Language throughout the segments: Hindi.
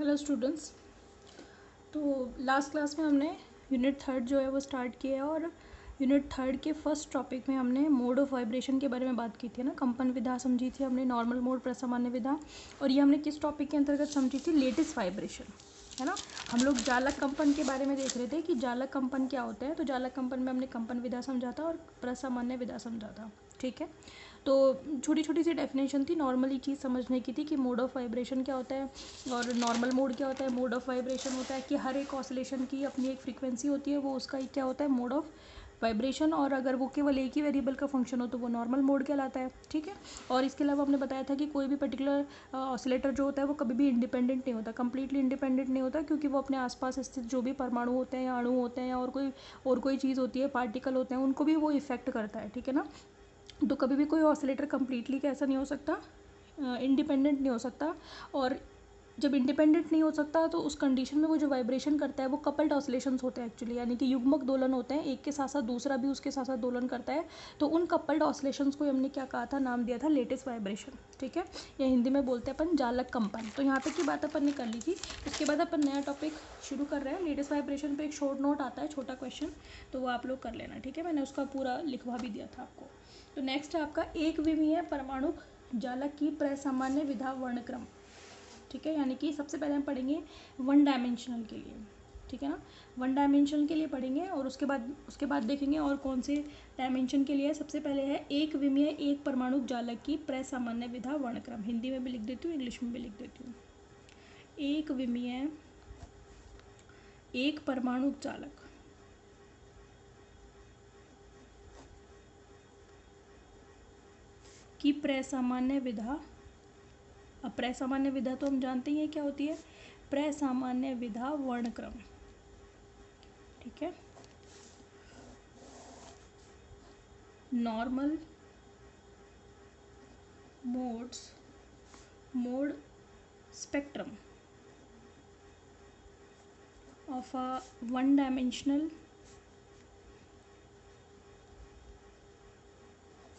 Hello students. तो लास्ट क्लास में हमने यूनिट थर्ड जो है वो स्टार्ट किया है और यूनिट थर्ड के फर्स्ट टॉपिक में हमने मोड ऑफ वाइब्रेशन के बारे में बात की थी ना। कंपन विधा समझी थी हमने, नॉर्मल मोड, प्रसामान्य विधा। और ये हमने किस टॉपिक के अंतर्गत समझी थी? लेटिस वाइब्रेशन, है ना। हम लोग जालक कंपन के बारे में देख रहे थे कि जालक कंपन क्या होता है। तो जालक कंपन में हमने कंपन विधा समझा था और प्रसामान्य विधा समझा था, ठीक है। तो छोटी छोटी सी डेफिनेशन थी, नॉर्मली चीज़ समझने की थी कि मोड ऑफ वाइब्रेशन क्या होता है और नॉर्मल मोड क्या होता है। मोड ऑफ वाइब्रेशन होता है कि हर एक ऑसिलेशन की अपनी एक फ्रीक्वेंसी होती है, वो उसका क्या होता है, मोड ऑफ वाइब्रेशन। और अगर वो केवल एक ही वेरिएबल का फंक्शन हो तो वो नॉर्मल मोड कहलाता है, ठीक है। और इसके अलावा हमने बताया था कि कोई भी पर्टिकुलर ऑसिलेटर जो होता है वो कभी भी इंडिपेंडेंट नहीं होता, कंप्लीटली इंडिपेंडेंट नहीं होता, क्योंकि वो अपने आसपास स्थित जो भी परमाणु होते हैं या अणु होते हैं या और कोई चीज़ होती है, पार्टिकल होते हैं, उनको भी वो इफेक्ट करता है, ठीक है ना। तो कभी भी कोई ऑसिलेटर कम्प्लीटली कैसा नहीं हो सकता, इंडिपेंडेंट नहीं हो सकता। और जब इंडिपेंडेंट नहीं हो सकता तो उस कंडीशन में वो जो वाइब्रेशन करता है वो कपल्ड ऑसिलेशंस होते हैं एक्चुअली, यानी कि युग्मक दोलन होते हैं, एक के साथ साथ दूसरा भी उसके साथ साथ दोलन करता है। तो उन कपल्ड ऑसिलेशंस को हमने क्या कहा था, नाम दिया था लेटिस वाइब्रेशन, ठीक है। या हिंदी में बोलते हैं अपन जालक कंपन। तो यहाँ तक की बात अपन ने कर ली थी। उसके बाद अपन नया टॉपिक शुरू कर रहे हैं। लेटिस वाइब्रेशन पे एक शॉर्ट नोट आता है, छोटा क्वेश्चन, तो वो आप लोग कर लेना, ठीक है। मैंने उसका पूरा लिखवा भी दिया था आपको। तो नेक्स्ट है आपका एक विमीय परमाणु जालक की प्रसामान्य विधा वर्णक्रम, ठीक है। यानी कि सबसे पहले हम पढ़ेंगे वन डायमेंशनल के लिए, ठीक है ना। वन डायमेंशनल के लिए पढ़ेंगे और उसके बाद देखेंगे और कौन से डायमेंशन के लिए। सबसे पहले है एक विमीय एक परमाणु जालक की प्रसामान्य विधा वर्णक्रम। हिंदी में भी लिख देती हूँ, इंग्लिश में भी लिख देती हूँ। एक विमीय एक परमाणु जालक की प्रसामान्य विधा। अब प्रसामान्य विधा तो हम जानते ही हैं क्या होती है, प्रसामान्य विधा वर्णक्रम, ठीक है। Normal mode spectrum of a one dimensional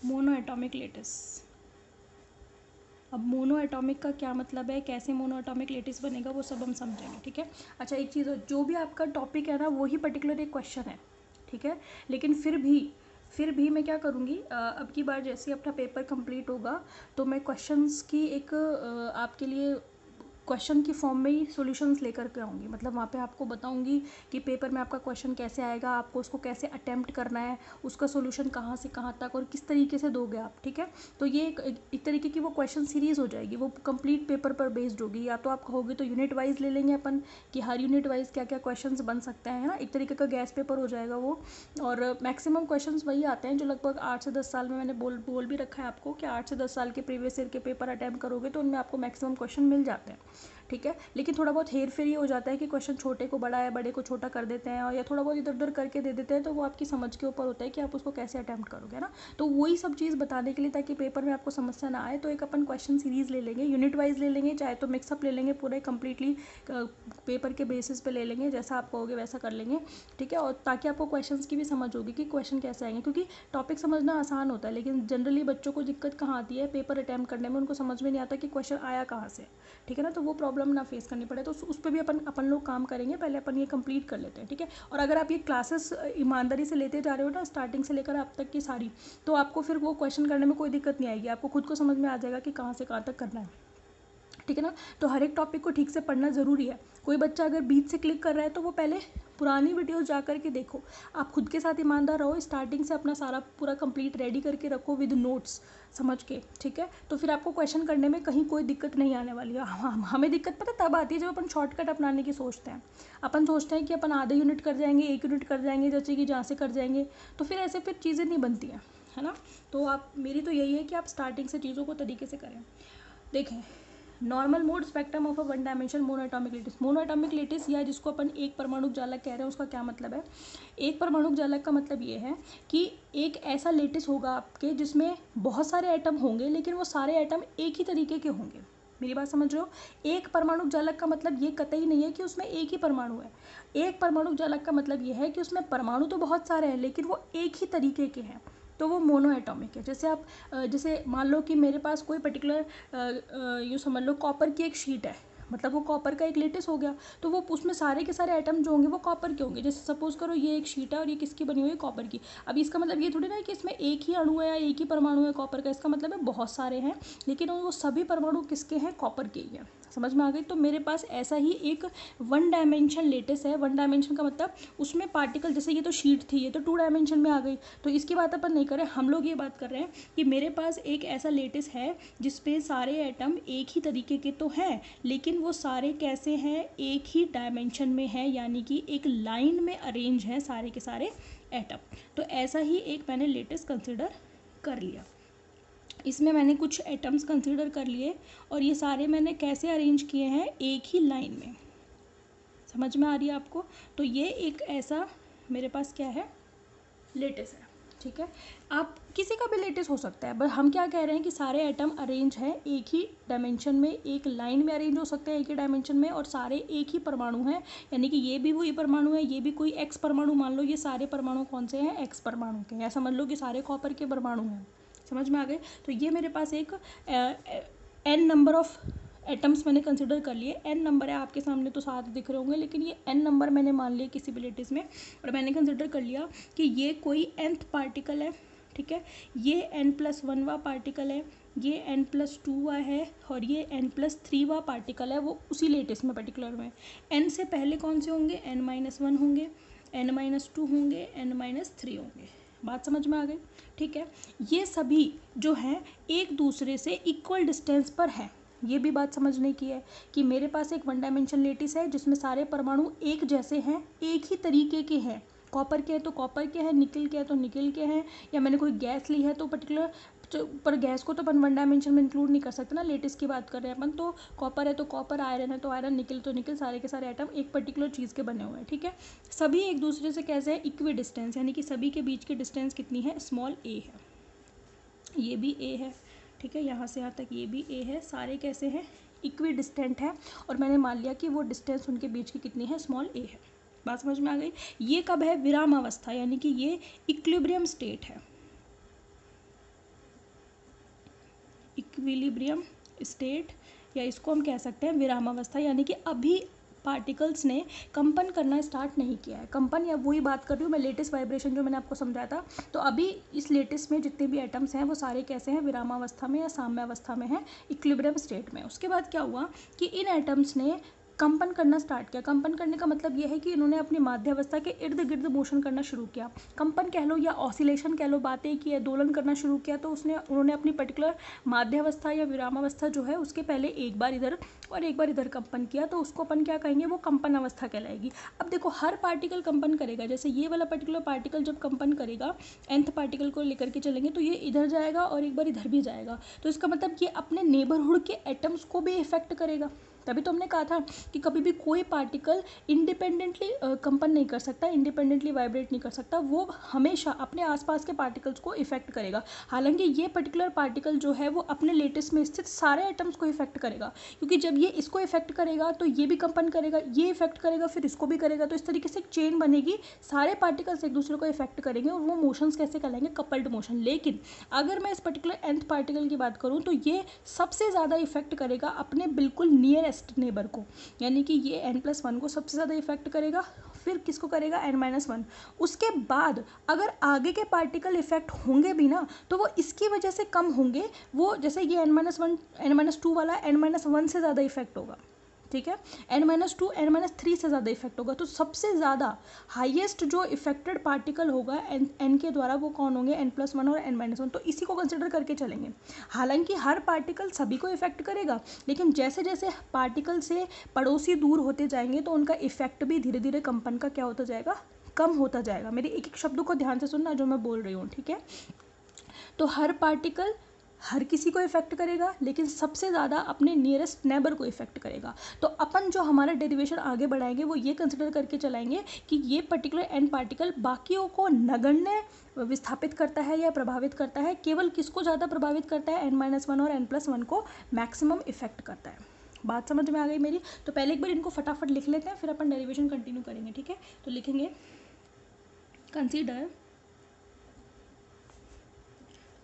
mono atomic lattice. अब मोनो एटॉमिक का क्या मतलब है, कैसे मोनो एटॉमिक लेटिस बनेगा, वो सब हम समझेंगे, ठीक है। अच्छा, एक चीज़, जो भी आपका टॉपिक है ना वही पर्टिकुलर एक क्वेश्चन है, ठीक है। लेकिन फिर भी मैं क्या करूँगी, अब की बार जैसे अपना पेपर कंप्लीट होगा तो मैं क्वेश्चंस की एक आपके लिए क्वेश्चन की फॉर्म में ही सॉल्यूशंस लेकर के आऊँगी। मतलब वहाँ पे आपको बताऊँगी कि पेपर में आपका क्वेश्चन कैसे आएगा, आपको उसको कैसे अटेम्प्ट करना है, उसका सॉल्यूशन कहाँ से कहाँ तक और किस तरीके से दोगे आप, ठीक है। तो ये एक तरीके की वो क्वेश्चन सीरीज़ हो जाएगी, वो कंप्लीट पेपर पर बेस्ड होगी। या तो आप कहोगे तो यूनिट वाइज ले लेंगे अपन कि हर यूनिट वाइज क्या क्या क्वेश्चन बन सकते हैं, है ना। एक तरीके का गैस पेपर हो जाएगा वो। और मैक्सिमम क्वेश्चन वही आते हैं जो लगभग 8 से 10 साल में, मैंने बोल भी रखा है आपको कि 8 से 10 साल के प्रीवियस ईयर के पेपर अटैम्प्ट करोगे तो उनमें आपको मैक्सिमम क्वेश्चन मिल जाते हैं, ठीक है। लेकिन थोड़ा बहुत हेर फेर ये हो जाता है कि क्वेश्चन छोटे को बड़ा है, बड़े को छोटा कर देते हैं, और या थोड़ा बहुत इधर उधर करके दे देते हैं। तो वो आपकी समझ के ऊपर होता है कि आप उसको कैसे अटैम्प्ट करोगे ना। तो वही सब चीज़ बताने के लिए, ताकि पेपर में आपको समस्या ना आए, तो एक अपन क्वेश्चन सीरीज़ ले लेंगे, यूनिट वाइज ले लेंगे, चाहे तो मिक्सअप ले लेंगे, पूरे कंप्लीटली पेपर के बेसिस पे ले लेंगे, जैसा आप कहोगे वैसा कर लेंगे, ठीक है। और ताकि आपको क्वेश्चंस की भी समझ होगी कि क्वेश्चन कैसे आएंगे, क्योंकि टॉपिक समझना आसान होता है लेकिन जनरली बच्चों को दिक्कत कहाँ आती है, पेपर अटैम्प्ट करने में उनको समझ में नहीं आता कि क्वेश्चन आया कहाँ से, ठीक है ना। तो वो प्रॉब्लम ना फेस करनी पड़े, तो उस पर भी अपन लोग काम करेंगे। पहले अपन ये कंप्लीट कर लेते हैं, ठीक है। और अगर आप ये क्लासेस ईमानदारी से लेते जा रहे हो ना, स्टार्टिंग से लेकर अब तक की सारी, तो आपको फिर वो क्वेश्चन करने में कोई दिक्कत नहीं आएगी, आपको खुद को समझ में आ जाएगा कि कहाँ से कहाँ तक करना है, ठीक है ना। तो हर एक टॉपिक को ठीक से पढ़ना ज़रूरी है। कोई बच्चा अगर बीच से क्लिक कर रहा है तो वो पहले पुरानी वीडियोस जा कर के देखो। आप खुद के साथ ईमानदार रहो, स्टार्टिंग से अपना सारा पूरा कंप्लीट रेडी करके रखो विद नोट्स समझ के, ठीक है। तो फिर आपको क्वेश्चन करने में कहीं कोई दिक्कत नहीं आने वाली है। हमें दिक्कत पता तब आती है जब अपन शॉर्टकट अपनाने की सोचते हैं। अपन सोचते हैं कि अपन आधे यूनिट कर जाएंगे, एक यूनिट कर जाएंगे, जैसे कि जहाँ से कर जाएंगे, तो फिर ऐसे फिर चीज़ें नहीं बनती हैं, है ना। तो आप, मेरी तो यही है कि आप स्टार्टिंग से चीज़ों को तरीके से करें। देखें, normal mode spectrum of a one dimension monoatomic lattice. Monoatomic lattice या जिसको अपन एक परमाणु जालक कह रहे हैं, उसका क्या मतलब है? एक परमाणु जालक का मतलब ये है कि एक ऐसा लेटिस होगा आपके जिसमें बहुत सारे एटम होंगे, लेकिन वो सारे एटम एक ही तरीके के होंगे। मेरी बात समझ रहे हो? एक परमाणु जालक का मतलब ये कतई नहीं है कि उसमें एक ही परमाणु है। एक परमाणु जालक का मतलब ये है कि उसमें परमाणु तो बहुत सारे हैं लेकिन वो एक ही तरीके के हैं, तो वो मोनो एटॉमिक है। जैसे जैसे मान लो कि मेरे पास कोई पर्टिकुलर यूँ समझ लो कॉपर की एक शीट है, मतलब वो कॉपर का एक लेटिस हो गया। तो वो उसमें सारे के सारे एटम जो होंगे वो कॉपर के होंगे। जैसे सपोज करो ये एक शीट है और ये किसकी बनी हुई है, कॉपर की। अब इसका मतलब ये थोड़ी ना है कि इसमें एक ही अणु है या एक ही परमाणु है कॉपर का, इसका मतलब है बहुत सारे हैं, लेकिन वो सभी परमाणु किसके हैं, कॉपर के ही हैं। समझ में आ गई। तो मेरे पास ऐसा ही एक वन डायमेंशन लेटिस है। वन डायमेंशन का मतलब उसमें पार्टिकल, जैसे ये तो शीट थी, ये तो टू डायमेंशन में आ गई, तो इसकी बात अपन नहीं कर रहे, हम लोग ये बात कर रहे हैं कि मेरे पास एक ऐसा लेटिस है जिसपे सारे एटम एक ही तरीके के तो हैं, लेकिन वो सारे कैसे हैं, एक ही डायमेंशन में है, यानी कि एक लाइन में अरेंज है सारे के सारे एटम। तो ऐसा ही एक मैंने लेटिस कंसिडर कर लिया। इसमें मैंने कुछ एटम्स कंसीडर कर लिए और ये सारे मैंने कैसे अरेंज किए हैं, एक ही लाइन में। समझ में आ रही है आपको। तो ये एक ऐसा मेरे पास क्या है, लेटिस है। ठीक है, आप किसी का भी लेटिस हो सकता है, बट हम क्या कह रहे हैं कि सारे एटम अरेंज हैं एक ही डायमेंशन में, एक लाइन में अरेंज हो सकते हैं एक ही डायमेंशन में, और सारे एक ही परमाणु हैं, यानी कि ये भी वही परमाणु है, ये भी कोई एक्स परमाणु मान लो, ये सारे परमाणु कौन से हैं, एक्स परमाणु के हैं। समझ लो कि सारे कॉपर के परमाणु हैं। समझ में आ गए। तो ये मेरे पास एक एन नंबर ऑफ एटम्स मैंने कंसिडर कर लिए। एन नंबर है आपके सामने तो 7 दिख रहे होंगे, लेकिन ये एन नंबर मैंने मान लिया किसी भी लेटिस में, और मैंने कंसिडर कर लिया कि ये कोई nth पार्टिकल है। ठीक है, ये n+1वां पार्टिकल है, ये n+2वां है, और ये n+3वां पार्टिकल है, वो उसी लेटिस में पर्टिकुलर में। n से पहले कौन से होंगे, n-1 होंगे, n-2 होंगे, n-3 होंगे। बात समझ में आ गई। ठीक है, ये सभी जो हैं एक दूसरे से इक्वल डिस्टेंस पर हैं। ये भी बात समझने की है कि मेरे पास एक वन डायमेंशन लेटिस है जिसमें सारे परमाणु एक जैसे हैं, एक ही तरीके के हैं। कॉपर के हैं तो कॉपर के हैं, निकल के हैं तो निकल के हैं, या मैंने कोई गैस ली है तो पर्टिकुलर, पर गैस को तो अपन वन डायमेंशन में इंक्लूड नहीं कर सकते ना, लेटिस की बात कर रहे हैं अपन। तो कॉपर है तो कॉपर, आयरन है तो आयरन, निकल तो निकल, सारे के सारे आइटम एक पर्टिकुलर चीज़ के बने हुए हैं। ठीक है, सभी एक दूसरे से कैसे हैं, इक्वी डिस्टेंस, यानी कि सभी के बीच की डिस्टेंस कितनी है, स्मॉल ए है। ये भी ए है। ठीक है, यहाँ से यहाँ तक ये भी ए है। सारे कैसे हैं, इक्वी डिस्टेंट है, और मैंने मान लिया कि वो डिस्टेंस उनके बीच की कितनी है, स्मॉल ए है। बात समझ में आ गई। ये कब है, विराम अवस्था, यानी कि ये इक्विलिब्रियम स्टेट है, इक्विलिब्रियम स्टेट, या इसको हम कह सकते हैं विराम अवस्था, यानी कि अभी पार्टिकल्स ने कंपन करना स्टार्ट नहीं किया है। कंपन, या वही बात कर रही हूँ मैं, लेटेस्ट वाइब्रेशन जो मैंने आपको समझाया था। तो अभी इस लेटेस्ट में जितने भी एटम्स हैं वो सारे कैसे हैं, विरामावस्था में या साम्य अवस्था में हैं, इक्विलिब्रियम स्टेट में। उसके बाद क्या हुआ कि इन एटम्स ने कंपन करना स्टार्ट किया। कंपन करने का मतलब यह है कि इन्होंने अपनी माध्यावस्था के इर्द गिर्द मोशन करना शुरू किया। कंपन कह लो या ऑसिलेशन कह लो, बातें की, दोलन करना शुरू किया। तो उन्होंने अपनी पर्टिकुलर माध्यावस्था या विरामावस्था जो है उसके पहले एक बार इधर और एक बार इधर कंपन किया, तो उसको अपन क्या कहेंगे, वो कंपन अवस्था कहलाएगी। अब देखो, हर पार्टिकल कंपन करेगा। जैसे ये वाला पर्टिकुलर पार्टिकल जब कंपन करेगा, nth पार्टिकल को लेकर के चलेंगे, तो ये इधर जाएगा और एक बार इधर भी जाएगा। तो इसका मतलब ये अपने नेबरहुड के एटम्स को भी इफेक्ट करेगा। तभी तो हमने कहा था कि कभी भी कोई पार्टिकल इंडिपेंडेंटली कंपन नहीं कर सकता, इंडिपेंडेंटली वाइब्रेट नहीं कर सकता, वो हमेशा अपने आसपास के पार्टिकल्स को इफेक्ट करेगा। हालांकि ये पर्टिकुलर पार्टिकल जो है वो अपने लेटिस में स्थित सारे एटम्स को इफेक्ट करेगा, क्योंकि जब ये इसको इफेक्ट करेगा तो ये भी कंपन करेगा, ये इफेक्ट करेगा, फिर इसको भी करेगा। तो इस तरीके से एक चेन बनेगी, सारे पार्टिकल्स एक दूसरे को इफेक्ट करेंगे, और वो मोशंस कैसे कहलाएंगे, कपल्ड मोशन। लेकिन अगर मैं इस पर्टिकुलर nth पार्टिकल की बात करूँ तो ये सबसे ज़्यादा इफेक्ट करेगा अपने बिल्कुल नियरेस्ट नेबर को, यानी कि ये n+1 को सबसे ज़्यादा इफेक्ट करेगा, फिर किसको करेगा, n-1। उसके बाद अगर आगे के पार्टिकल इफेक्ट होंगे भी ना, तो वो इसकी वजह से कम होंगे। वो जैसे ये n-1 n-2 वाला n-1 से ज़्यादा इफेक्ट होगा। ठीक है, n-2 n-3 से ज़्यादा इफेक्ट होगा। तो सबसे ज़्यादा हाईएस्ट जो इफेक्टेड पार्टिकल होगा n के द्वारा, वो कौन होंगे, n+1 और n-1। तो इसी को कंसिडर करके चलेंगे। हालांकि हर पार्टिकल सभी को इफेक्ट करेगा, लेकिन जैसे जैसे पार्टिकल से पड़ोसी दूर होते जाएंगे तो उनका इफेक्ट भी धीरे धीरे कंपन का क्या होता जाएगा, कम होता जाएगा। मेरे एक एक शब्द को ध्यान से सुनना जो मैं बोल रही हूँ। ठीक है, तो हर पार्टिकल हर किसी को इफेक्ट करेगा, लेकिन सबसे ज़्यादा अपने नियरेस्ट नेबर को इफेक्ट करेगा। तो अपन जो हमारा डेरिवेशन आगे बढ़ाएंगे वो ये कंसिडर करके चलाएंगे कि ये पर्टिकुलर एन पार्टिकल बाकियों को नगण्य विस्थापित करता है या प्रभावित करता है, केवल किसको ज़्यादा प्रभावित करता है, n-1 और n+1 को मैक्सिमम इफेक्ट करता है। बात समझ में आ गई मेरी। तो पहले एक बार इनको फटाफट लिख लेते हैं, फिर अपन डेरिवेशन कंटिन्यू करेंगे। ठीक है, तो लिखेंगे, consider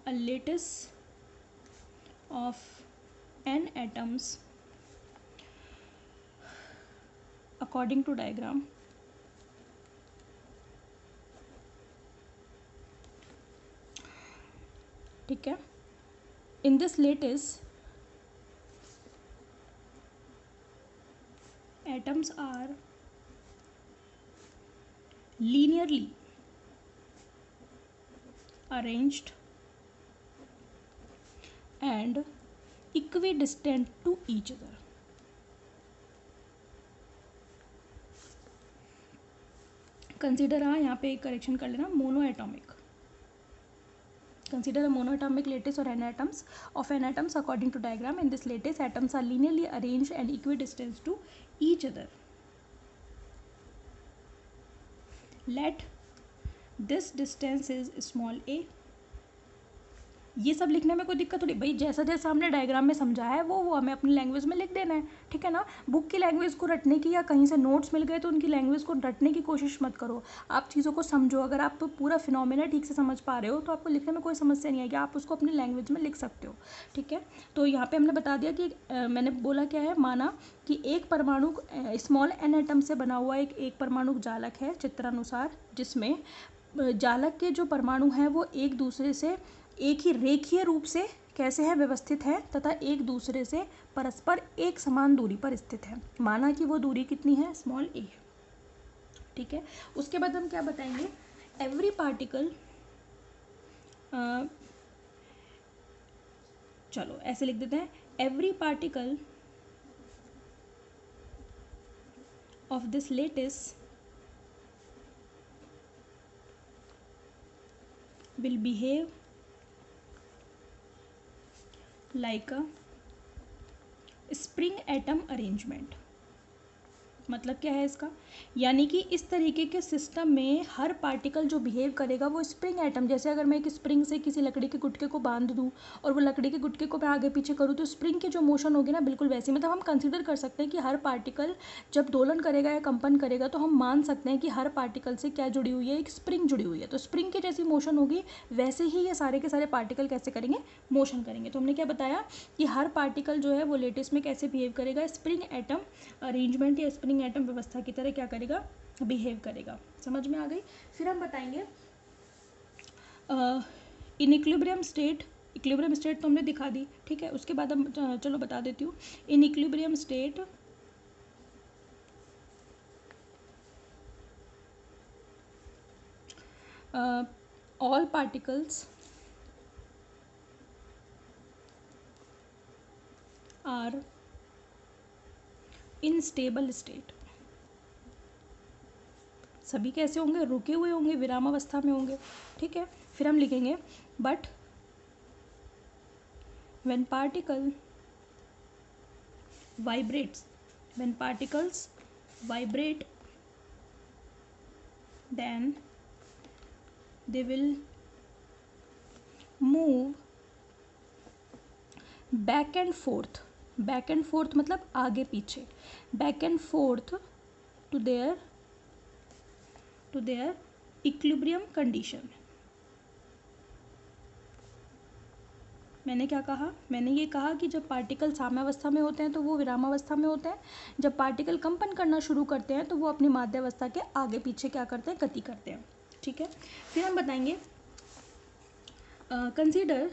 a lattice of n atoms according to diagram ठीक है, in this lattice atoms are linearly arranged and equidistant to each other. Consider यहाँ पे एक करेक्शन कर लेना, monoatomic. Consider a monoatomic lattice or n atoms of n atoms according to diagram. In this lattice, atoms are linearly arranged and equidistant to each other. Let this distance is small a. ये सब लिखने में कोई दिक्कत थोड़ी, भाई जैसा जैसा हमने डायग्राम में समझाया है वो हमें अपनी लैंग्वेज में लिख देना है, ठीक है ना. बुक की लैंग्वेज को रटने की या कहीं से नोट्स मिल गए तो उनकी लैंग्वेज को रटने की कोशिश मत करो. आप चीज़ों को समझो. अगर आप पूरा फिनोमेना ठीक से समझ पा रहे हो तो आपको लिखने में कोई समस्या नहीं आएगी, आप उसको अपनी लैंग्वेज में लिख सकते हो, ठीक है. तो यहाँ पर हमने बता दिया कि मैंने बोला क्या है, माना कि एक परमाणु स्मॉल एन एटम से बना हुआ एक परमाणु जालक है चित्रानुसार, जिसमें जालक के जो परमाणु हैं वो एक दूसरे से एक ही रेखीय रूप से कैसे है, व्यवस्थित है तथा एक दूसरे से परस्पर एक समान दूरी पर स्थित है. माना कि वो दूरी कितनी है, स्मॉल ए है, ठीक है. उसके बाद हम क्या बताएंगे, एवरी पार्टिकल, चलो ऐसे लिख देते हैं, every particle of this lattice will behave like a spring atom arrangement. मतलब क्या है इसका, यानी कि इस तरीके के सिस्टम में हर पार्टिकल जो बिहेव करेगा वो स्प्रिंग एटम, जैसे अगर मैं एक स्प्रिंग से किसी लकड़ी के गुटके को बांध दूँ और वो लकड़ी के गुटके को मैं आगे पीछे करूँ तो स्प्रिंग की जो मोशन होगी ना बिल्कुल वैसी. मतलब हम कंसीडर कर सकते हैं कि हर पार्टिकल जब दोलन करेगा या कंपन करेगा तो हम मान सकते हैं कि हर पार्टिकल से क्या जुड़ी हुई है, एक स्प्रिंग जुड़ी हुई है. तो स्प्रिंग की जैसी मोशन होगी वैसे ही ये सारे के सारे पार्टिकल कैसे करेंगे, मोशन करेंगे. तो हमने क्या बताया कि हर पार्टिकल जो है वो लेटिस में कैसे बिहेव करेगा, स्प्रिंग एटम अरेंजमेंट या स्प्रिंग एटम व्यवस्था की तरह क्या करेगा, बिहेव करेगा. समझ में आ गई. फिर हम बताएंगे इन इक्विलिब्रियम स्टेट. इक्विलिब्रियम स्टेट तो हमने दिखा दी, ठीक है. उसके बाद हम चलो बता देती हूँ, in equilibrium state all particles are in stable state. सभी कैसे होंगे, रुके हुए होंगे, विरामावस्था में होंगे, ठीक है. फिर हम लिखेंगे but when particle vibrates, when particles vibrate then they will move back and forth. Back and forth मतलब आगे पीछे, back and forth to their equilibrium condition. मैंने क्या कहा, मैंने ये कहा कि जब पार्टिकल साम्यावस्था में होते हैं तो वो विरामावस्था में होते हैं, जब पार्टिकल कंपन करना शुरू करते हैं तो वो अपनी माध्यावस्था के आगे पीछे क्या करते हैं, गति करते हैं, ठीक है. फिर हम बताएंगे कंसीडर,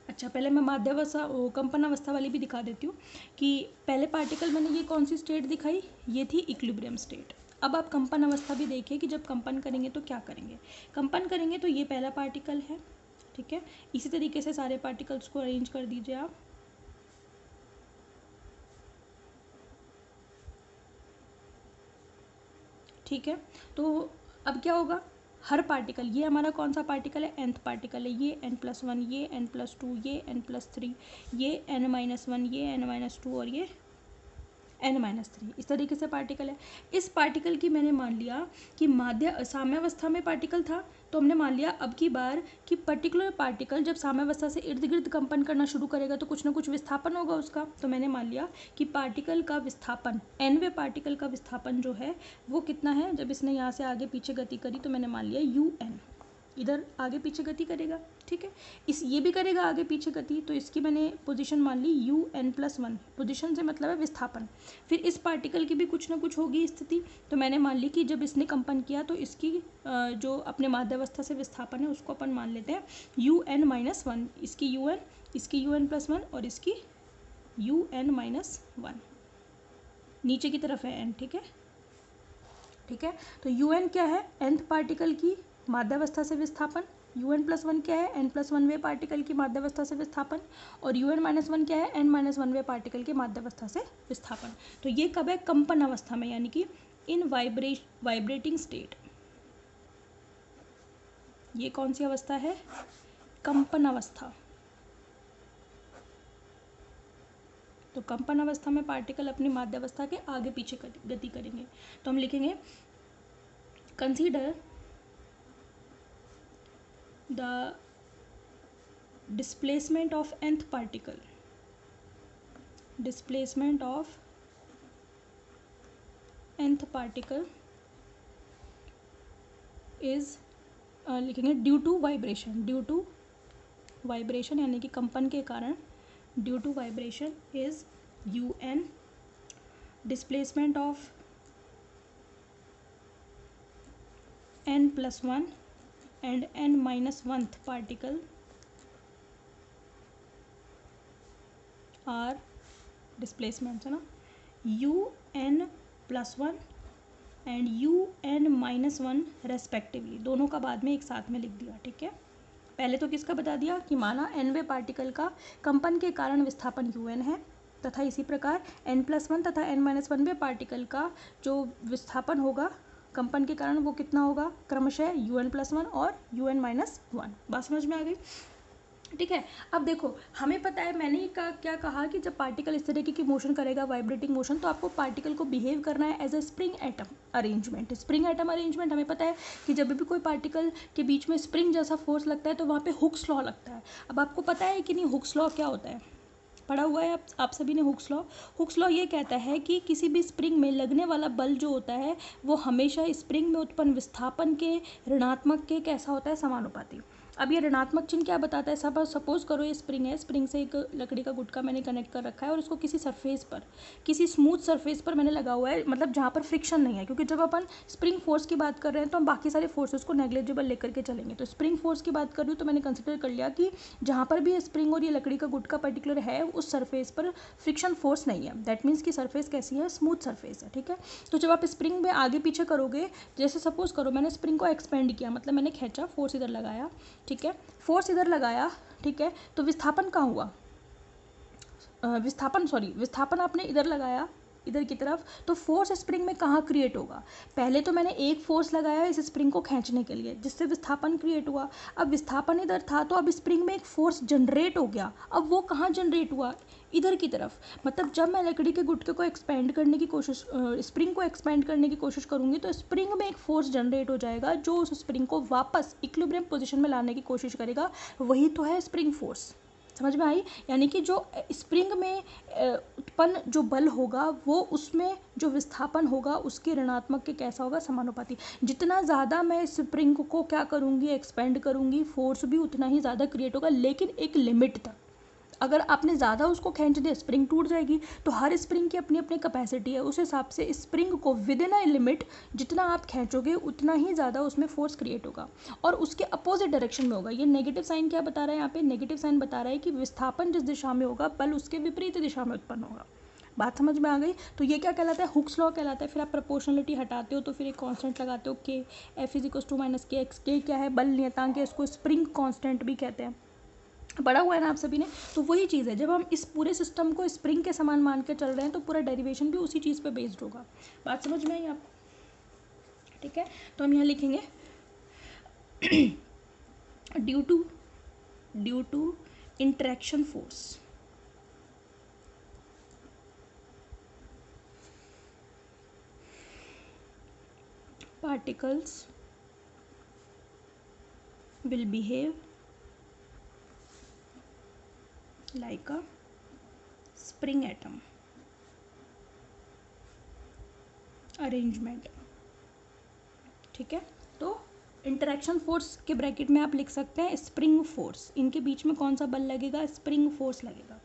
अच्छा पहले मैं माध्यावस्था कंपनावस्था वाली भी दिखा देती हूँ कि पहले पार्टिकल मैंने ये कौन सी स्टेट दिखाई, ये थी इक्विलिब्रियम स्टेट. अब आप कंपन अवस्था भी देखिए कि जब कंपन करेंगे तो क्या करेंगे. कंपन करेंगे तो ये पहला पार्टिकल है, ठीक है. इसी तरीके से सारे पार्टिकल्स को अरेंज कर दीजिए आप. ठीक है. तो अब क्या होगा, हर पार्टिकल, ये हमारा कौन सा पार्टिकल है, nth पार्टिकल है, ये n+1, ये n+2, ये n+3, ये n-1, ये n-2 और ये n-3. इस तरीके से पार्टिकल है. इस पार्टिकल की मैंने मान लिया कि साम्यावस्था में पार्टिकल था, तो हमने मान लिया अब की बार कि पर्टिकुलर पार्टिकल जब साम्यावस्था से इर्द गिर्द कंपन करना शुरू करेगा तो कुछ ना कुछ विस्थापन होगा उसका. तो मैंने मान लिया कि पार्टिकल का विस्थापन, nवें पार्टिकल का विस्थापन जो है वो कितना है, जब इसने यहाँ से आगे पीछे गति करी तो मैंने मान लिया un, इधर आगे पीछे गति करेगा, ठीक है। इस ये भी करेगा आगे पीछे गति, तो इसकी मैंने पोजीशन मान ली UN+1। पोजीशन से मतलब है विस्थापन। फिर इस पार्टिकल की भी कुछ ना कुछ होगी स्थिति, तो मैंने मान ली कि जब इसने कंपन किया तो इसकी जो अपने माध्यावस्था से विस्थापन है उसको अपन मान लेते हैं UN-1। इसकी UN, इसकी UN+1 और इसकी UN-1 नीचे की तरफ है n, ठीक है। ठीक है, तो UN क्या है, nth पार्टिकल की माध्यावस्था से विस्थापन। UN+1 क्या है, n+1वें पार्टिकल की माध्यावस्था से विस्थापन। और UN-1 क्या है, n-1वें पार्टिकल की माध्यावस्था से विस्थापन। तो ये कब है, कंपन अवस्था में, यानी कि इन वाइब्रेटिंग स्टेट। ये कौन सी अवस्था है, कंपन अवस्था। तो कंपन अवस्था में पार्टिकल अपनी माध्यावस्था के आगे पीछे गति करेंगे। तो हम लिखेंगे consider the displacement of nth particle, displacement of nth particle is लिखेंगे due to vibration, due to vibration यानी कि कंपन के कारण, due to vibration is UN। Displacement of n+1 and n-1th particle are displacements, है ना, UN+1 एंड UN-1 रेस्पेक्टिवली। दोनों का बाद में एक साथ में लिख दिया, ठीक है। पहले तो किसका बता दिया कि माना nवें पार्टिकल का कंपन के कारण विस्थापन UN है, तथा इसी प्रकार n+1 तथा n-1वें पार्टिकल का जो विस्थापन होगा कंपन के कारण वो कितना होगा, क्रमशः UN+1 और UN-1। बात समझ में आ गई, ठीक है। अब देखो हमें पता है, मैंने क्या कहा कि जब पार्टिकल इस तरीके की मोशन करेगा, वाइब्रेटिंग मोशन, तो आपको पार्टिकल को बिहेव करना है as a spring atom arrangement. Spring atom arrangement हमें पता है कि जब भी कोई पार्टिकल के बीच में स्प्रिंग जैसा फोर्स लगता है तो वहाँ पे हुक्स लॉ लगता है। अब आपको पता है कि नहीं हुक्स लॉ क्या होता है, पढ़ा हुआ है आप सभी ने हुक्स लॉ। हुक्स लॉ ये कहता है कि किसी भी स्प्रिंग में लगने वाला बल जो होता है वो हमेशा स्प्रिंग में उत्पन्न विस्थापन के ऋणात्मक के कैसा होता है, समानुपाती। अब ये ऋणात्मक चिन्ह क्या बताता है, सब सपोज करो ये स्प्रिंग है, स्प्रिंग से एक लकड़ी का गुटका मैंने कनेक्ट कर रखा है और उसको किसी सरफेस पर, किसी स्मूथ सरफेस पर मैंने लगा हुआ है, मतलब जहाँ पर फ्रिक्शन नहीं है, क्योंकि जब अपन स्प्रिंग फोर्स की बात कर रहे हैं तो हम बाकी सारे फोर्सेस को नेग्लिजिबल लेकर के चलेंगे। तो स्प्रिंग फोर्स की बात कर रही हूँ तो मैंने कंसिडर कर लिया कि जहाँ पर भी स्प्रिंग और ये लकड़ी का गुटका पर्टिकुलर है उस सरफेस पर फ्रिक्शन फोर्स नहीं है। दैट मीन्स कि सरफेस कैसी है, स्मूथ सरफेस है, ठीक है। तो जब आप स्प्रिंग में आगे पीछे करोगे, जैसे सपोज करो मैंने स्प्रिंग को एक्सपेंड किया, मतलब मैंने खींचा, फोर्स इधर लगाया, ठीक है, फोर्स इधर लगाया, ठीक है, तो विस्थापन कहाँ हुआ, विस्थापन आपने इधर लगाया, इधर की तरफ, तो फोर्स स्प्रिंग में कहाँ क्रिएट होगा, पहले तो मैंने एक फोर्स लगाया इस स्प्रिंग को खींचने के लिए जिससे विस्थापन क्रिएट हुआ। अब विस्थापन इधर था तो अब स्प्रिंग में एक फोर्स जनरेट हो गया। अब वो कहाँ जनरेट हुआ, इधर की तरफ। मतलब जब मैं लकड़ी के गुटके को एक्सपेंड करने की कोशिश, स्प्रिंग को एक्सपेंड करने की कोशिश करूँगी तो स्प्रिंग में एक फोर्स जनरेट हो जाएगा जो उस स्प्रिंग को वापस इक्विलिब्रियम पोजीशन में लाने की कोशिश करेगा। वही तो है स्प्रिंग फोर्स। समझ में आई, यानी कि जो स्प्रिंग में उत्पन्न जो बल होगा वो उसमें जो विस्थापन होगा उसके ऋणात्मक के कैसा होगा, समानुपाती। जितना ज़्यादा मैं स्प्रिंग को क्या करूँगी, एक्सपेंड करूँगी, फोर्स भी उतना ही ज़्यादा क्रिएट होगा, लेकिन एक लिमिट तक। अगर आपने ज़्यादा उसको खींच दिया स्प्रिंग टूट जाएगी। तो हर स्प्रिंग की अपनी अपनी कैपेसिटी है, उस हिसाब से स्प्रिंग को विद इन अ लिमिट जितना आप खींचोगे उतना ही ज़्यादा उसमें फोर्स क्रिएट होगा और उसके अपोजिट डायरेक्शन में होगा। ये नेगेटिव साइन क्या बता रहा है, यहाँ पे नेगेटिव साइन बता रहा है कि विस्थापन जिस दिशा में होगा बल उसके विपरीत दिशा में उत्पन्न होगा। बात समझ में आ गई। तो ये क्या कहलाता है, हुक्स लॉ कहलाता है। फिर आप प्रोपोर्शनलिटी हटाते हो तो फिर एक कांस्टेंट लगाते हो के, F = -kx। के क्या है, बल नियतांक है, इसको स्प्रिंग कांस्टेंट भी कहते हैं, पढ़ा हुआ है ना आप सभी ने। तो वही चीज़ है, जब हम इस पूरे सिस्टम को स्प्रिंग के समान मान के चल रहे हैं तो पूरा डेरिवेशन भी उसी चीज़ पे बेस्ड होगा। बात समझ में आई आपको, ठीक है। तो हम यहाँ लिखेंगे due to interaction force, particles will behave like a spring atom arrangement, ठीक है। तो इंटरेक्शन फोर्स के ब्रैकेट में आप लिख सकते हैं स्प्रिंग फोर्स, इनके बीच में कौन सा बल लगेगा, स्प्रिंग फोर्स लगेगा।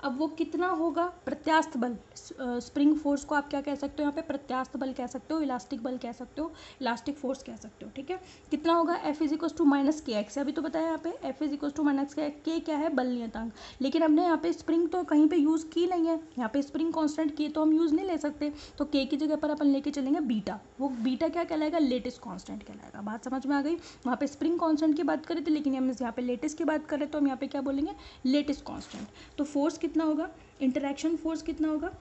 अब वो कितना होगा, प्रत्यास्थ बल, स्प्रिंग फोर्स को आप क्या कह सकते हो यहाँ पे, प्रत्यास्थ बल कह सकते हो, इलास्टिक बल कह सकते हो, इलास्टिक फोर्स कह सकते हो, ठीक है। कितना होगा, F is equal to minus k x, अभी तो बताया यहाँ पे F is equal to minus k क्या है, बल नियतांक। लेकिन हमने यहाँ पे स्प्रिंग तो कहीं पे यूज़ की नहीं है, यहाँ पे स्प्रिंग कांस्टेंट के तो हम यूज़ नहीं ले सकते, तो के की जगह पर अपन लेके चलेंगे बीटा। वो बीटा क्या कहलाएगा, लेटेस्ट कांस्टेंट कहलाएगा। बात समझ में आ गई। वहाँ पे स्प्रिंग कांस्टेंट की बात करें थे, लेकिन हम यहाँ पे लेटेस्ट की बात करें तो हम यहाँ पे क्या बोलेंगे, लेटेस्ट कांस्टेंट। तो फोर्स कितना होगा, इंटरैक्शन फोर्स कितना होगा,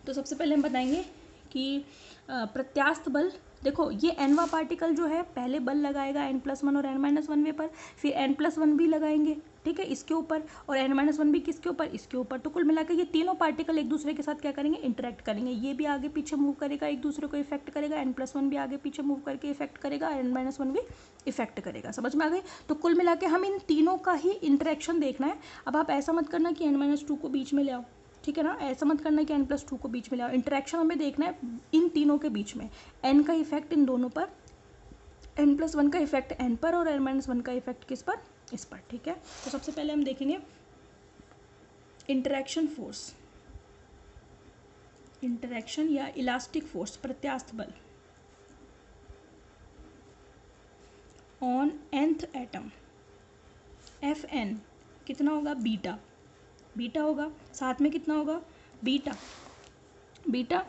तो सबसे पहले हम बताएंगे कि प्रत्यास्थ बल, देखो ये एनवा पार्टिकल जो है पहले बल लगाएगा n+1 और n-1 वे पर, फिर n+1 भी लगाएंगे, ठीक है, इसके ऊपर, और n-1 भी किसके ऊपर, इसके ऊपर। तो कुल मिलाकर ये तीनों पार्टिकल एक दूसरे के साथ क्या करेंगे, इंटरेक्ट करेंगे। ये भी आगे पीछे मूव करेगा, एक दूसरे को इफेक्ट करेगा, n+1 भी आगे पीछे मूव करके इफेक्ट करेगा, n-1 भी इफेक्ट करेगा। समझ में आ गई। तो कुल मिला के हम इन तीनों का ही इंटरेक्शन देखना है। अब आप ऐसा मत करना कि n-2 को बीच में ले आओ, ठीक है ना, ऐसा मत करना कि n+2 को बीच में ले आओ। इंटरेक्शन हमें देखना है इन तीनों के बीच में, n का इफेक्ट इन दोनों पर, n+1 का इफेक्ट n पर और n-1 का इफेक्ट किस पर, इस पर, ठीक है। तो सबसे पहले हम देखेंगे इंटरेक्शन फोर्स, इंटरेक्शन या इलास्टिक फोर्स, प्रत्यास्थ बल ऑन nth एटम, Fn कितना होगा, बीटा, बीटा होगा, साथ में कितना होगा, बीटा, बीटा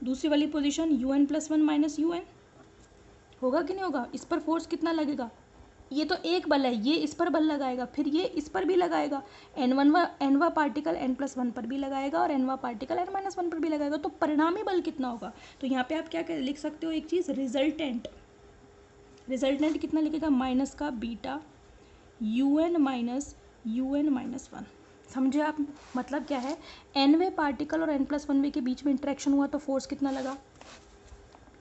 दूसरी वाली पोजीशन UN+1 माइनस UN होगा कि नहीं होगा। इस पर फोर्स कितना लगेगा, ये तो एक बल है, ये इस पर बल लगाएगा, फिर ये इस पर भी लगाएगा, एनवा पार्टिकल n+1 पर भी लगाएगा और एनवा पार्टिकल n-1 पर भी लगाएगा। तो परिणामी बल कितना होगा, तो यहाँ पे आप क्या लिख सकते हो, एक चीज़ रिजल्टेंट, रिजल्टेंट कितना लिखेगा, माइनस का बीटा UN-1। समझे आप, मतलब क्या है, nवे पार्टिकल और n+1 वे के बीच में इंटरेक्शन हुआ तो फोर्स कितना लगा,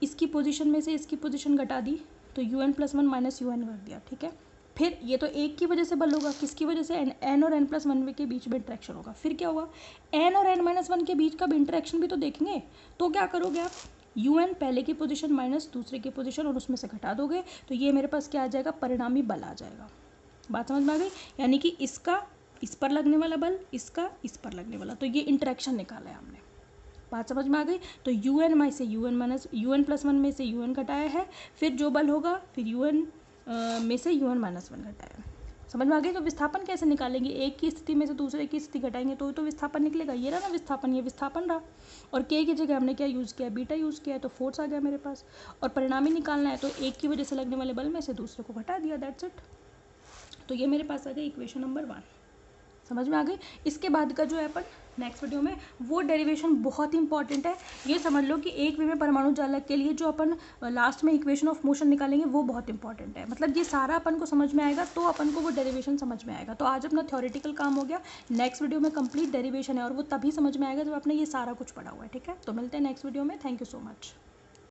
इसकी पोजीशन में से इसकी पोजीशन घटा दी तो UN+1 माइनस UN कर दिया, ठीक है। फिर ये तो एक की वजह से बल होगा, किसकी वजह से, n और n+1 वे के बीच में इंटरेक्शन होगा। फिर क्या होगा, n और n-1 के बीच का भी इंटरेक्शन भी तो देखेंगे। तो क्या करोगे आप, UN पहले की पोजीशन माइनस दूसरे की पोजीशन और उसमें से घटा दोगे, तो ये मेरे पास क्या आ जाएगा, परिणामी बल आ जाएगा। बात समझ में आ गई, यानी कि इसका इस पर लगने वाला बल, इसका इस पर लगने वाला, तो ये इंटरेक्शन निकाला है हमने। बात समझ में आ गई। तो UN में से UN+1 में से UN घटाया है, फिर जो बल होगा फिर UN में से UN-1 घटाया है। समझ में आ गई। तो विस्थापन कैसे निकालेंगे, एक की स्थिति में से दूसरे की स्थिति घटाएंगे तो विस्थापन निकलेगा। ये रहा ना विस्थापन, ये विस्थापन रहा, और K की जगह हमने क्या यूज़ किया, बीटा यूज़ किया है, तो फोर्स आ गया मेरे पास। और परिणामी निकालना है तो एक की वजह से लगने वाले बल में से दूसरे को घटा दिया, दैट्स इट। तो ये मेरे पास आ गई इक्वेशन नंबर 1। समझ में आ गई। इसके बाद का जो है अपन नेक्स्ट वीडियो में, वो डेरिवेशन बहुत ही इंपॉर्टेंट है। ये समझ लो कि एक विमेय परमाणु चालक के लिए जो अपन लास्ट में इक्वेशन ऑफ मोशन निकालेंगे वो बहुत इंपॉर्टेंट है। मतलब ये सारा अपन को समझ में आएगा तो अपन को वो डेरिवेशन समझ में आएगा। तो आज अपना थ्योरेटिकल काम हो गया, नेक्स्ट वीडियो में कंप्लीट डेरिवेशन है, और वो तभी समझ में आएगा जब आपने ये सारा कुछ पढ़ा हुआ है, ठीक है। तो मिलते हैं नेक्स्ट वीडियो में, थैंक यू सो मच।